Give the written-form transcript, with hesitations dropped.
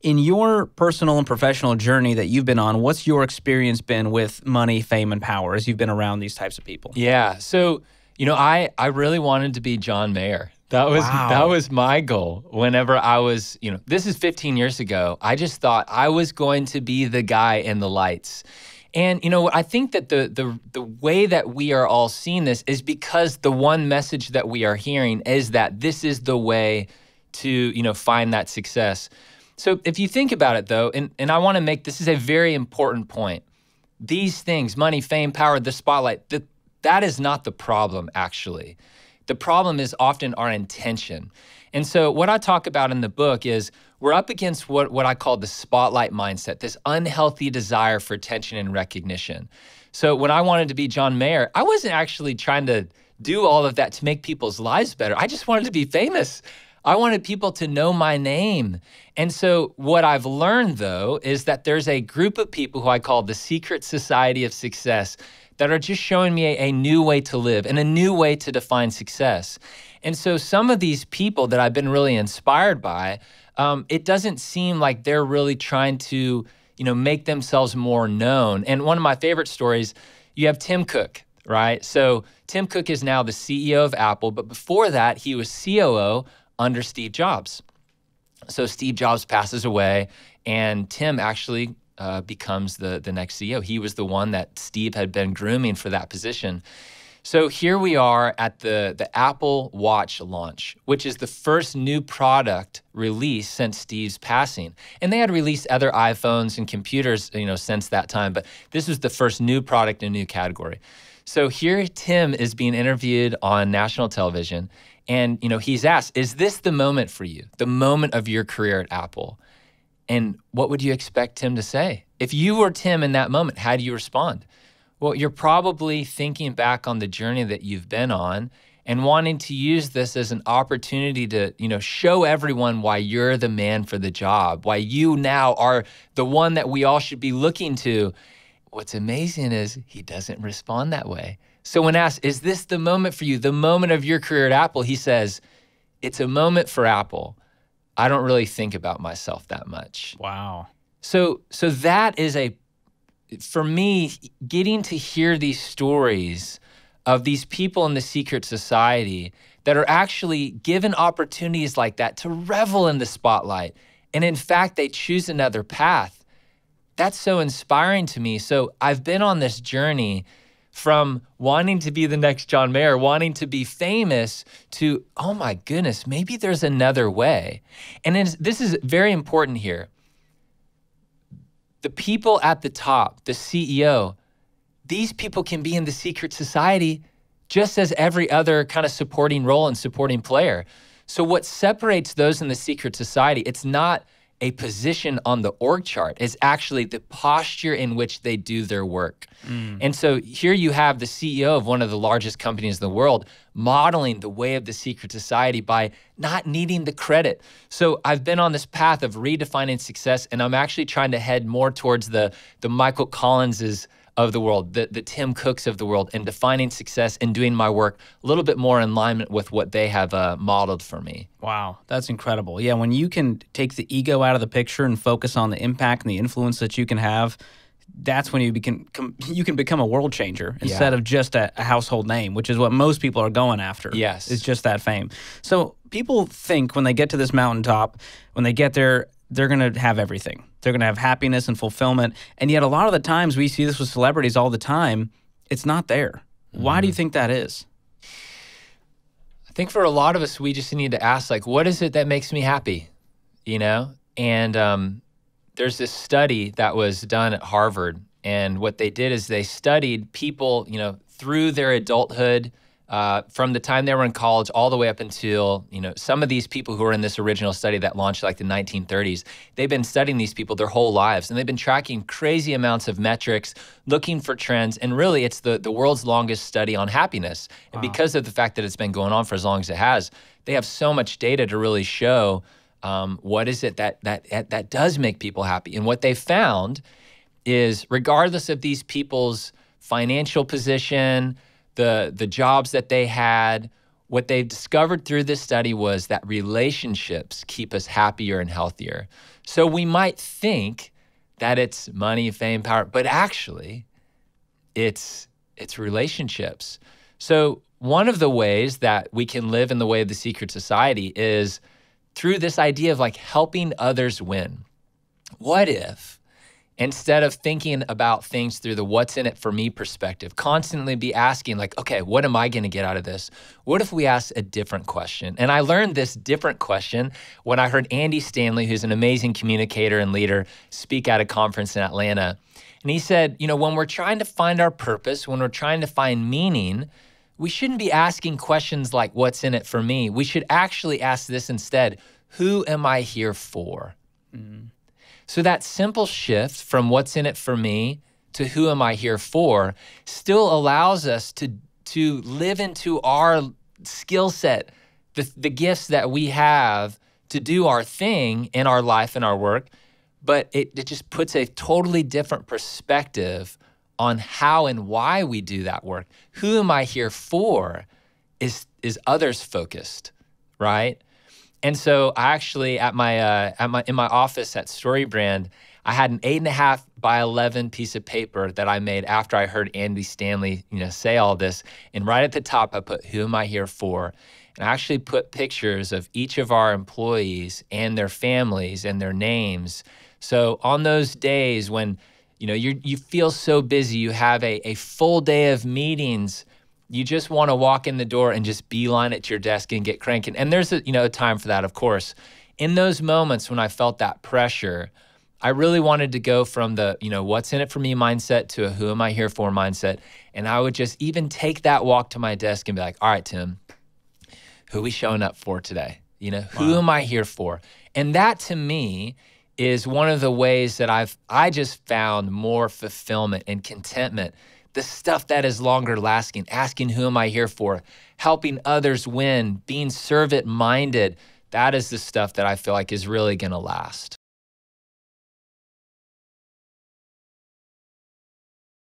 In your personal and professional journey that you've been on, what's your experience been with money, fame, and power as you've been around these types of people? Yeah. So, I really wanted to be John Mayer. That was my goal whenever I was, this is 15 years ago. I just thought I was going to be the guy in the lights. And, I think that the way that we are all seeing this is because the one message that we are hearing is that this is the way to, find that success. So if you think about it, though, and I want to make this is a very important point. These things, money, fame, power, the spotlight, that is not the problem, actually. The problem is often our intention. And so what I talk about in the book is we're up against what I call the spotlight mindset, this unhealthy desire for attention and recognition. So when I wanted to be John Mayer, I wasn't actually trying to do all of that to make people's lives better. I just wanted to be famous. I wanted people to know my name. And so what I've learned, though, is that there's a group of people who I call the secret society of success that are just showing me a new way to live and a new way to define success. And so some of these people that I've been really inspired by, it doesn't seem like they're really trying to, make themselves more known. And one of my favorite stories, you have Tim Cook, right? So Tim Cook is now the CEO of Apple, but before that, he was COO under Steve Jobs. So Steve Jobs passes away, and Tim actually becomes the next CEO. He was the one that Steve had been grooming for that position. So here we are at the Apple Watch launch, which is the first new product released since Steve's passing. And they had released other iPhones and computers, since that time, but this was the first new product in a new category. So here Tim is being interviewed on national television, and he's asked, is this the moment for you, the moment of your career at Apple? And what would you expect Tim to say? If you were Tim in that moment, how do you respond? Well, you're probably thinking back on the journey that you've been on and wanting to use this as an opportunity to, show everyone why you're the man for the job, why you now are the one that we all should be looking to. What's amazing is he doesn't respond that way. So when asked, is this the moment for you, the moment of your career at Apple? He says, it's a moment for Apple. I don't really think about myself that much. Wow. So that is for me, getting to hear these stories of these people in the secret society that are actually given opportunities like that to revel in the spotlight. And in fact, they choose another path. That's so inspiring to me. So I've been on this journey from wanting to be the next John Mayer, wanting to be famous, to, oh my goodness, maybe there's another way. And this is very important here. The people at the top, the CEO, these people can be in the secret society just as every other kind of supporting role and supporting player. So what separates those in the secret society, it's not a position on the org chart, it's actually the posture in which they do their work. And so here you have the CEO of one of the largest companies in the world modeling the way of the secret society by not needing the credit. So I've been on this path of redefining success, and I'm actually trying to head more towards the Michael Collinses of the world, the Tim Cooks of the world, and defining success and doing my work a little bit more in alignment with what they have modeled for me. Wow, that's incredible. Yeah, when you can take the ego out of the picture and focus on the impact and the influence that you can have, that's when you can become a world changer instead of just a household name, which is what most people are going after. Yes. It's just that fame. So people think when they get to this mountaintop, when they get there, they're going to have everything. They're going to have happiness and fulfillment. And yet a lot of the times we see this with celebrities all the time, it's not there. Why do you think that is? I think for a lot of us, we just need to ask, what is it that makes me happy? And there's this study that was done at Harvard. And what they did is they studied people, through their adulthood, from the time they were in college all the way up until, some of these people who were in this original study that launched the 1930s, they've been studying these people their whole lives, and they've been tracking crazy amounts of metrics, looking for trends, and really it's the world's longest study on happiness. And because of the fact that it's been going on for as long as it has, they have so much data to really show what is it that does make people happy. And what they found is regardless of these people's financial position, the jobs that they had, what they've discovered through this study was that relationships keep us happier and healthier. So we might think that it's money, fame, power, but actually it's relationships. So one of the ways that we can live in the way of the secret society is through this idea of like helping others win. What if, instead of thinking about things through the what's in it for me perspective, constantly be asking like, okay, what am I going to get out of this? What if we ask a different question? And I learned this different question when I heard Andy Stanley, who's an amazing communicator and leader, speak at a conference in Atlanta. And he said, when we're trying to find our purpose, when we're trying to find meaning, we shouldn't be asking questions like, what's in it for me? We should actually ask this instead: who am I here for? Mm. So that simple shift from what's in it for me to who am I here for still allows us to live into our skill set, the gifts that we have to do our thing in our life and our work, but it just puts a totally different perspective on how and why we do that work. Who am I here for is others focused, right? And so I actually in my office at StoryBrand, I had an 8.5 by 11 piece of paper that I made after I heard Andy Stanley, say all this. And right at the top, I put, who am I here for? And I actually put pictures of each of our employees and their families and their names. So on those days when, you feel so busy, you have a full day of meetings, you just want to walk in the door and just beeline it to your desk and get cranking. And there's a time for that, of course. In those moments when I felt that pressure, I really wanted to go from the, what's in it for me mindset to a who am I here for mindset. And I would just even take that walk to my desk and be like, all right, Tim, who are we showing up for today? Who am I here for? And that to me is one of the ways that I just found more fulfillment and contentment. The stuff that is longer lasting, asking who am I here for, helping others win, being servant-minded, that is the stuff that I feel like is really going to last.